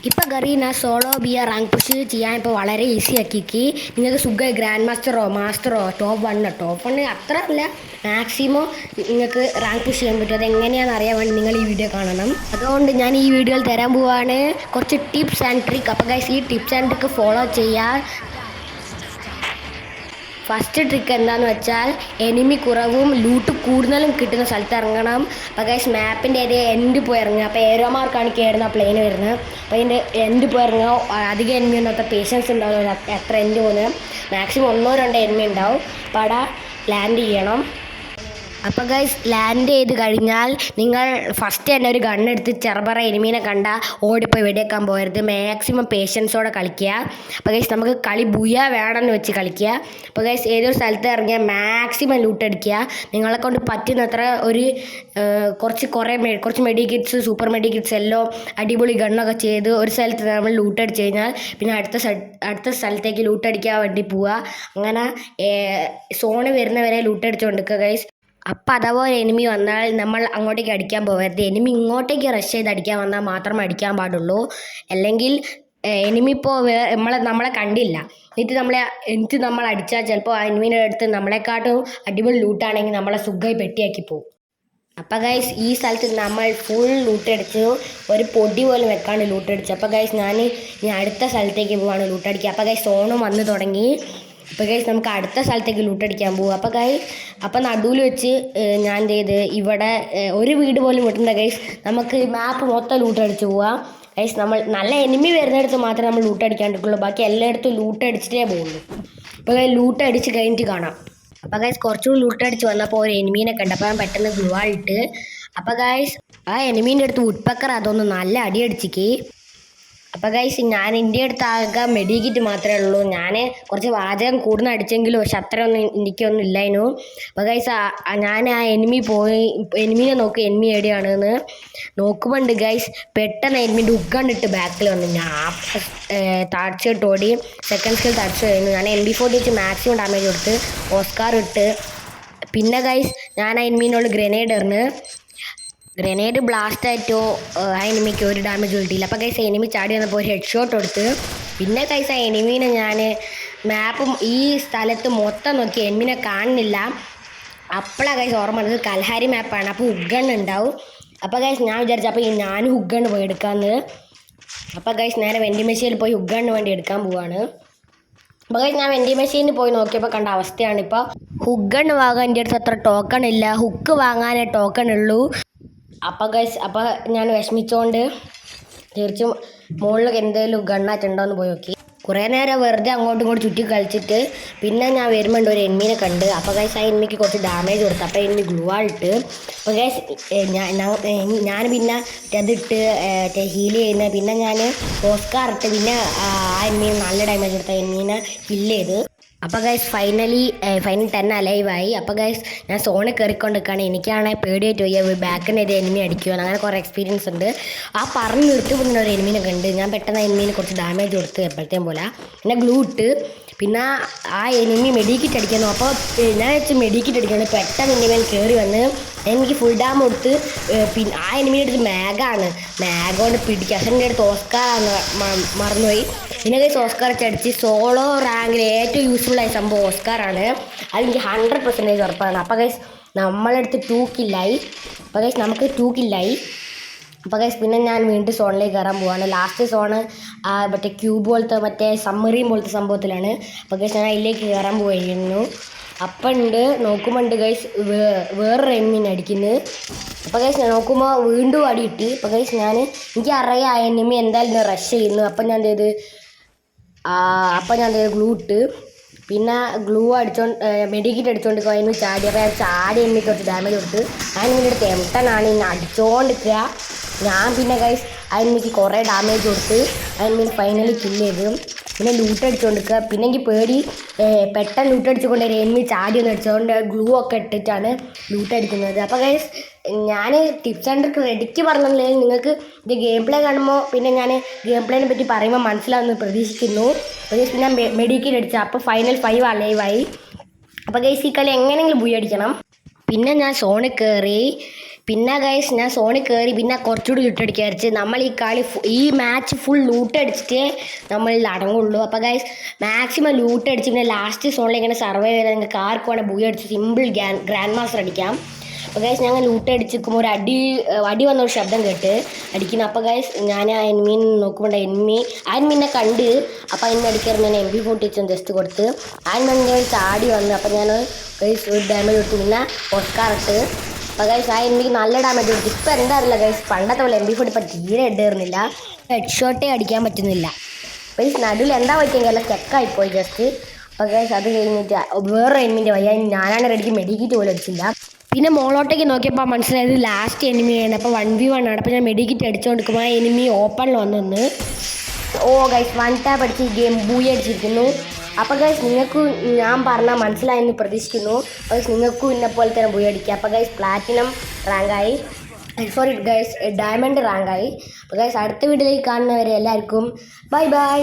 ഇപ്പം ഗറീന solo ബിയ rank push ചെയ്യാൻ ഇപ്പോൾ വളരെ ഈസി ആക്കിക്ക്. നിങ്ങൾക്ക് സുഖമായി ഗ്രാൻഡ് മാസ്റ്ററോ ടോപ്പ് വണ്ണ് അത്ര അല്ല, മാക്സിമം നിങ്ങൾക്ക് റാങ്ക് പുഷ് ചെയ്യാൻ പറ്റും. അതെങ്ങനെയാണെന്ന് അറിയാൻ വേണ്ടി നിങ്ങൾ ഈ വീഡിയോ കാണണം. അതുകൊണ്ട് ഞാൻ ഈ വീഡിയോയിൽ തരാൻ പോവാണ് കുറച്ച് ടിപ്സ് ആൻഡ് ട്രിക്ക്. അപ്പോൾ ഗൈസ് ഈ ടിപ്സ് ആൻഡ് ട്രിക്ക് ഫോളോ ചെയ്യുക. ഫസ്റ്റ് ട്രിക്ക് എന്താണെന്ന് വെച്ചാൽ എനിമി കുറവും ലൂട്ട് കൂടുതലും കിട്ടുന്ന സ്ഥലത്ത് ഇറങ്ങണം. അപ്പോൾ ഗൈസ് മാപ്പിൻ്റെ ഏരിയ എൻഡ് പോയി ഇറങ്ങുക. അപ്പോൾ ഏരോ മാർക്കാണ് കയറുന്ന പ്ലെയിൻ വരുന്നത്. അപ്പോൾ അതിൻ്റെ എൻഡ് പോയി ഇറങ്ങുക. അധികം എനിമി ഒന്നും അത്ര പേഷ്യൻസ് ഉണ്ടാവില്ല എത്ര എൻഡ് പോകുന്നത്. മാക്സിമം 1-2 എനിമി ഉണ്ടാവും. അപ്പോൾ അവിടെ ലാൻഡ് ചെയ്യണം. അപ്പോൾ ഗൈസ് ലാൻഡ് ചെയ്ത് കഴിഞ്ഞാൽ നിങ്ങൾ ഫസ്റ്റ് തന്നെ ഒരു ഗണ്ണെടുത്ത് ചെറുപറ എനിമീനെ കണ്ടാൽ ഓടിപ്പോയി വെടിയേക്കാൻ പോകരുത്. മാക്സിമം പേഷ്യൻസോടെ കളിക്കുക. അപ്പോൾ ഗൈസ് നമുക്ക് കളി ബുയ വേണമെന്ന് വെച്ച് കളിക്കുക. അപ്പോൾ ഗൈസ് ഏതൊരു സ്ഥലത്ത് ഇറങ്ങിയാൽ മാക്സിമം ലൂട്ട് അടിക്കുക. നിങ്ങളെ കൊണ്ട് പറ്റുന്നത്ര ഒരു കുറച്ച് മെഡി കിറ്റ്സ്, സൂപ്പർ മെഡി കിറ്റ്സ് എല്ലാം അടിപൊളി ഗണ്ണൊക്കെ ചെയ്ത് ഒരു സ്ഥലത്ത് നമ്മൾ ലൂട്ട് അടിച്ച് കഴിഞ്ഞാൽ പിന്നെ അടുത്ത സ്ഥലത്തേക്ക് ലൂട്ട് അടിക്കാൻ വേണ്ടി പോവുക. അങ്ങനെ സോണ് വരുന്നവരെ ലൂട്ട് അടിച്ചുകൊണ്ടിരിക്കുക ഗൈസ്. അപ്പം അഥവാ ഒരു എനിമി വന്നാൽ നമ്മൾ അങ്ങോട്ടേക്ക് അടിക്കാൻ പോകരുത്. എനിമി ഇങ്ങോട്ടേക്ക് റഷ് ചെയ്ത് അടിക്കാൻ വന്നാൽ മാത്രമേ അടിക്കാൻ പാടുള്ളൂ. അല്ലെങ്കിൽ എനിമി ഇപ്പോൾ നമ്മളെ കണ്ടില്ല എന്നിട്ട് നമ്മൾ അടിച്ചാൽ ചിലപ്പോൾ ആ എനിമീൻ്റെ അടുത്ത് നമ്മളെക്കാട്ടും അടിപൊളി ലൂട്ടാണെങ്കിൽ നമ്മളെ സുഖമായി പെട്ടിയാക്കി പോകും. അപ്പം ഗൈസ് ഈ സ്ഥലത്ത് നമ്മൾ ഫുൾ ലൂട്ടടിച്ചു, ഒരു പൊടി പോലും വെക്കാണ്ട് ലൂട്ടടിച്ചു. അപ്പോൾ ഗൈസ് ഞാൻ അടുത്ത സ്ഥലത്തേക്ക് പോവാണ് ലൂട്ടടിക്കുക. അപ്പോൾ ഗൈസ് സോണും വന്ന് തുടങ്ങി. അപ്പോൾ ഗൈസ് നമുക്ക് അടുത്ത സ്ഥലത്തേക്ക് ലൂട്ടടിക്കാൻ പോകും. അപ്പോൾ നടുവിൽ വെച്ച് ഞാൻ എന്ത് ചെയ്ത് ഇവിടെ ഒരു വീട് പോലും വിട്ടണ്ട ഗൈസ്. നമുക്ക് മാപ്പ് മൊത്തം ലൂട്ടടിച്ച് പോവാം ഗൈസ്. നമ്മൾ നല്ല എനിമി വരുന്നിടത്ത് മാത്രമേ നമ്മൾ ലൂട്ടടിക്കാണ്ടിരിക്കുള്ളൂ. ബാക്കി എല്ലായിടത്തും ലൂട്ടടിച്ചിട്ടേ പോകുള്ളൂ. അപ്പോൾ ഗൈസ് ലൂട്ടടിച്ച് കഴിഞ്ഞിട്ട് കാണാം. അപ്പോൾ ഗൈസ് കുറച്ചുകൂടി ലൂട്ടടിച്ച് വന്നപ്പോൾ ഒരു എനിമീനെ കണ്ടപ്പോൾ ഞാൻ പെട്ടെന്ന് ഗ്ലൂ ആയിട്ട്. അപ്പോൾ ഗൈസ് ആ എനിമീൻ്റെ അടുത്ത് വുഡ്പക്കർ അതൊന്ന് നല്ല അടിയടിച്ചിക്ക്. അപ്പോൾ ഗൈസ് ഞാൻ എൻ്റെ അടുത്ത് ആകെ മെഡിക്കിറ്റ് മാത്രമേ ഉള്ളൂ. ഞാൻ കുറച്ച് വാചകം കൂടുതൽ അടിച്ചെങ്കിലും പക്ഷെ അത്രയൊന്നും എനിക്കൊന്നും ഇല്ലായിരുന്നു. അപ്പോൾ ഗൈസ് ഞാൻ ആ എനിമീനെ നോക്കി എനിമി എവിടെയാണെന്ന് നോക്കുമ്പോണ്ട് ഗൈസ് പെട്ടെന്ന് എനിമീൻ്റെ ഉഗ്ഗണ്ടിട്ട് ബാക്കിൽ വന്നു. ഞാൻ താഴ്ചയിട്ട് ഓടി സെക്കൻഡ് സ്കിൽ തടിച്ചു കഴിഞ്ഞു. ഞാൻ MP40 വെച്ച് മാക്സിമം ഡാമേജ് കൊടുത്ത് ഓസ്കാർ ഇട്ട്. പിന്നെ ഗൈസ് ഞാൻ ആ എനിമീനോട് ഗ്രനേഡ് ബ്ലാസ്റ്റ് ആയിട്ടോ ആ എനിമിക്ക് ഒരു ഡാമേജ് കിട്ടിയില്ല. അപ്പോൾ ഗൈസ് എനിമി ചാടി വന്നപ്പോൾ ഒരു ഹെഡ് ഷോട്ട് കൊടുത്ത്. പിന്നെ ഗൈസ് ആ എനിമീനെ ഞാൻ മാപ്പും ഈ സ്ഥലത്ത് മൊത്തം നോക്കി എനിമിനെ കാണുന്നില്ല. അപ്പോഴാണ് ഗൈസ് ഓർമ്മ വന്നത് കൽഹാരി മാപ്പാണ്, അപ്പോൾ ഉഗ്ഗണ്ണ് ഉണ്ടാവും. അപ്പോൾ ഗൈസ് ഞാൻ വിചാരിച്ചു അപ്പോൾ ഞാനും ഹുഗ്ഗണ്ണ് പോയി എടുക്കാമെന്ന്. അപ്പോൾ ഗൈസ് നേരെ വെൻഡിങ് മെഷീനിൽ പോയി ഹുഗ്ഗണ്ണ് വേണ്ടി എടുക്കാൻ പോവാണ്. അപ്പോൾ ഗൈസ് ഞാൻ വെൻഡിങ് മെഷീനിൽ പോയി നോക്കിയപ്പോൾ കണ്ട അവസ്ഥയാണ്. ഇപ്പോൾ ഹുഗ്ഗണ്ണ് വാങ്ങാൻ എൻ്റെ അടുത്ത് അത്ര ടോക്കൺ ഇല്ല, ഹുക്ക് വാങ്ങാനേ ടോക്കൺ ഉള്ളൂ. അപ്പോൾ ഞാൻ വിഷമിച്ചുകൊണ്ട് തീർച്ചയായും മുകളിൽ എന്തെങ്കിലും ഗണ്ണായിട്ടുണ്ടോ എന്ന് പോയി നോക്കി. കുറേ നേരം വെറുതെ അങ്ങോട്ടും ഇങ്ങോട്ടും ചുറ്റി കളിച്ചിട്ട് പിന്നെ ഞാൻ വരുമ്പോണ്ട് ഒരു എനിമീനെ കണ്ട്. അപ്പോൾ ഗൈസ് ആ എനിമിക്ക് കുറച്ച് ഡാമേജ് കൊടുത്തു. അപ്പോൾ എനിമി ഗ്ലൂ ആയിട്ട്. അപ്പോൾ ഗൈസ് ഞാൻ പിന്നെ അതിട്ട് ഹീൽ ചെയ്യുന്ന പിന്നെ ഞാൻ ഓസ്കാർ ഇട്ട് പിന്നെ ആ എനിമീനെ നല്ല ഡാമേജ് കൊടുത്ത എനിമീനെ കില്ല് ചെയ്ത്. അപ്പോൾ ഗൈസ് ഫൈനൽ 10 അലൈവായി. അപ്പോൾ ഗൈസ് ഞാൻ സോണിൽ കയറിക്കൊണ്ടിരിക്കുകയാണ്. എനിക്കാണെങ്കിൽ പേടിയായിട്ട് പോയി ബാക്കിന് ഒരു എനിമി അടിക്കുവാണ്. അങ്ങനെ കുറേ എക്സ്പീരിയൻസ് ഉണ്ട്. ആ പറഞ്ഞ് നിർത്തി പോകുന്ന ഒരു എനിമീനെ കണ്ട് ഞാൻ പെട്ടെന്ന് എനിമീനെ കുറച്ച് ഡാമേജ് കൊടുത്ത് എപ്പോഴത്തേം പോലെ പിന്നെ ഗ്ലൂ ഇട്ട്. പിന്നെ ആ എനിമി മെഡിക്കിറ്റ് അടിക്കുന്നു. അപ്പോൾ ഞാൻ വെച്ച് മെഡിക്കിറ്റ് അടിക്കുകയാണ്. പെട്ടെന്ന് എനിമേൽ കയറി വന്ന് എനിക്ക് ഫുൾ ഡാം കൊടുത്ത്. പിന്നെ ആ എനിമീൻ്റെ അടുത്ത് മാഗാണ്, മാഗ കൊണ്ട് പിടിക്കുക. അച്ഛൻ്റെ അടുത്ത് ഓസ്കാറാണ് മറന്നുപോയി. പിന്നെ ഗൈസ് ഓസ്കാർ അടിച്ച് സോളോ റാങ്കിൽ ഏറ്റവും യൂസ്ഫുൾ ആയ സംഭവം ഓസ്കാറാണ്. അതെനിക്ക് 100% ഉറപ്പാണ്. അപ്പോൾ ഗൈസ് നമ്മളടുത്ത് 2 കില്ലായി. അപ്പോൾ ഗൈസ് നമുക്ക് 2 കില്ലായി. അപ്പോൾ ഗൈസ് പിന്നെ ഞാൻ വീണ്ടും സോണിലേക്ക് കയറാൻ പോവാണ്. ലാസ്റ്റ് സോണ് മറ്റേ ക്യൂബ് പോലത്തെ സബ്മറീൻ പോലത്തെ സംഭവത്തിലാണ്. അപ്പോൾ ഗൈസ് ഞാൻ അതിലേക്ക് കയറാൻ പോയിരുന്നു. അപ്പം നോക്കുമ്പോണ്ട് ഗൈസ് വേറൊരു എനിമീനെ അടിക്കുന്നത്. അപ്പോൾ ഗൈസ് ഞാൻ നോക്കുമ്പോൾ വീണ്ടും അടി കിട്ടി. അപ്പോൾ ഗൈസ് എനിക്ക് അറിയാം ആ എനിമി എന്തായാലും റഷ് ചെയ്യുന്നു. അപ്പം ഞാൻ ഗ്ലൂ ഇട്ട്. പിന്നെ ഗ്ലൂ മെഡിക്കിറ്റ് അടിച്ചുകൊണ്ട് എനിമി ചാടി. അപ്പോൾ ഞാൻ ചാടി എനിമിക്ക് കുറച്ച് ഡാമേജ് കൊടുത്ത്. ആ എനിമിൻ്റെ അടുത്ത് M10 ഇങ്ങനെ അടിച്ചുകൊണ്ടിരിക്കുക. ഞാൻ പിന്നെ ഗൈസ് ആ എനിമിക്ക് കുറേ ഡാമേജ് കൊടുത്ത് ആ എനിമീനെ ഫൈനലി കില്ല് ചെയ്തു. പിന്നെ ലൂട്ട് അടിച്ചുകൊണ്ടിരിക്കുക. പിന്നെ എനിക്ക് പേടി പെട്ടെന്ന് ലൂട്ട് അടിച്ചുകൊണ്ട് എനിമി ചാടി ഒന്ന് അടിച്ചുകൊണ്ട് ഗ്ലൂ ഒക്കെ ഇട്ടിട്ടാണ് ലൂട്ട് അടിക്കുന്നത്. അപ്പോൾ ഗൈസ് ഞാൻ ടിപ്സ് ആൻഡ് ക്രെഡിറ്റ് പറഞ്ഞില്ലെങ്കിൽ നിങ്ങൾക്ക് ഇത് ഗെയിം പ്ലേ കാണുമ്പോൾ പിന്നെ ഞാൻ ഗെയിം പ്ലേനെ പറ്റി പറയുമ്പോൾ മനസ്സിലാവുമെന്ന് പ്രതീക്ഷിക്കുന്നു. അപ്പോൾ ഗൈസ് പിന്നെ മെഡിക്കിറ്റ് അടിച്ചു. അപ്പോൾ ഫൈനൽ 5 അലൈവായി. അപ്പോൾ ഗൈസ് ഈ കളി എങ്ങനെയെങ്കിലും ബുയി അടിക്കണം. പിന്നെ ഞാൻ സോണിൽ കയറി. പിന്നെ ഗൈസ് ഞാൻ സോണിൽ കയറി പിന്നെ കുറച്ചുകൂടി ലൂട്ടടിക്കാൻ വിചാരിച്ച് നമ്മൾ ഈ മാച്ച് ഫുൾ ലൂട്ടടിച്ചിട്ടേ നമ്മൾ അടങ്ങുള്ളൂ. അപ്പോൾ ഗൈസ് മാക്സിമം ലൂട്ടടിച്ച് പിന്നെ ലാസ്റ്റ് സോണിൽ ഇങ്ങനെ സർവൈവ് ചെയ്താൽ നിങ്ങൾക്ക് ആർക്കും വേണേൽ ബൂയി അടിച്ച് സിമ്പിൾ ഗ്രാൻഡ് മാസ്റ്റർ അടിക്കാം. അപ്പോൾ ഗൈസ് ഞങ്ങൾ ലൂട്ടടിച്ചിരിക്കുമ്പോൾ ഒരു അടി വന്നൊരു ശബ്ദം കേട്ട് അടിക്കുന്നു. അപ്പോൾ ഗൈസ് ഞാൻ ആ എനിമീൻ നോക്കുമ്പോൾ എനിമീനെ കണ്ട് അപ്പോൾ അതിന് അടിക്കാറ് ഞാൻ MP40 ജസ്റ്റ് കൊടുത്ത് അതിന് ചാടി വന്ന് അപ്പോൾ ഞാൻ ഗൈസ് ഒരു ഡാമേജ് കൊടുത്തു. പിന്നെ ഒസ്കാറിട്ട് അപ്പോൾ ഗൈസ് ആ എനിമിക്ക് നല്ല ഡാമേജ് കൊടുത്തു. ഇപ്പോൾ എന്താ അറിയില്ല ഗൈസ്, പണ്ടത്തെ പോലെ MP40 ഇപ്പോൾ തീരെ ഇടേറുന്നില്ല, ഹെഡ് ഷോട്ടേ അടിക്കാൻ പറ്റുന്നില്ല. അപ്പോൾ ഈ നടുവിൽ എന്താ പറ്റിയെങ്കിൽ എല്ലാം സ്റ്റക്കായിപ്പോയി ജസ്റ്റ്. അപ്പോൾ ഗൈസ് അത് കഴിഞ്ഞിട്ട് വേറെ എനിമിൻ്റെ വയ്യ, ഞാനാണ് റെഡിക്ക് മെഡിക്കിറ്റ് പോലും അടിച്ചില്ല. പിന്നെ മോളോട്ടേക്ക് നോക്കിയപ്പോൾ മനസ്സിലായത് ലാസ്റ്റ് എനിമിയാണ്. അപ്പോൾ 1v1 ആണ്. അപ്പോൾ ഞാൻ മെഡിക്കിറ്റ് അടിച്ചുകൊണ്ടിരിക്കുമ്പോൾ ആ എനിമി ഓപ്പണിൽ വന്നു. ഓ ഗൈസ് 1 ടാപ്പ് അടിച്ച് ഈ ഗെയിം ബൂയി അടിച്ചിരിക്കുന്നു. അപ്പോൾ ഗൈസ് നിങ്ങൾക്ക് ഞാൻ പറഞ്ഞാൽ മനസ്സിലായെന്ന് പ്രതീക്ഷിക്കുന്നു. ഗൈസ് നിങ്ങൾക്കും ഇന്നെപ്പോലെ തന്നെ ബൂയി അടിക്കുക. അപ്പോൾ ഗൈസ് പ്ലാറ്റിനം റാങ്കായി, സോറി ഗൈസ് ഡയമണ്ട് റാങ്കായി. അപ്പോൾ ഗൈസ് അടുത്ത വീഡിയോയിലേക്ക് കാണുന്നവരെ എല്ലാവർക്കും ബൈ ബൈ.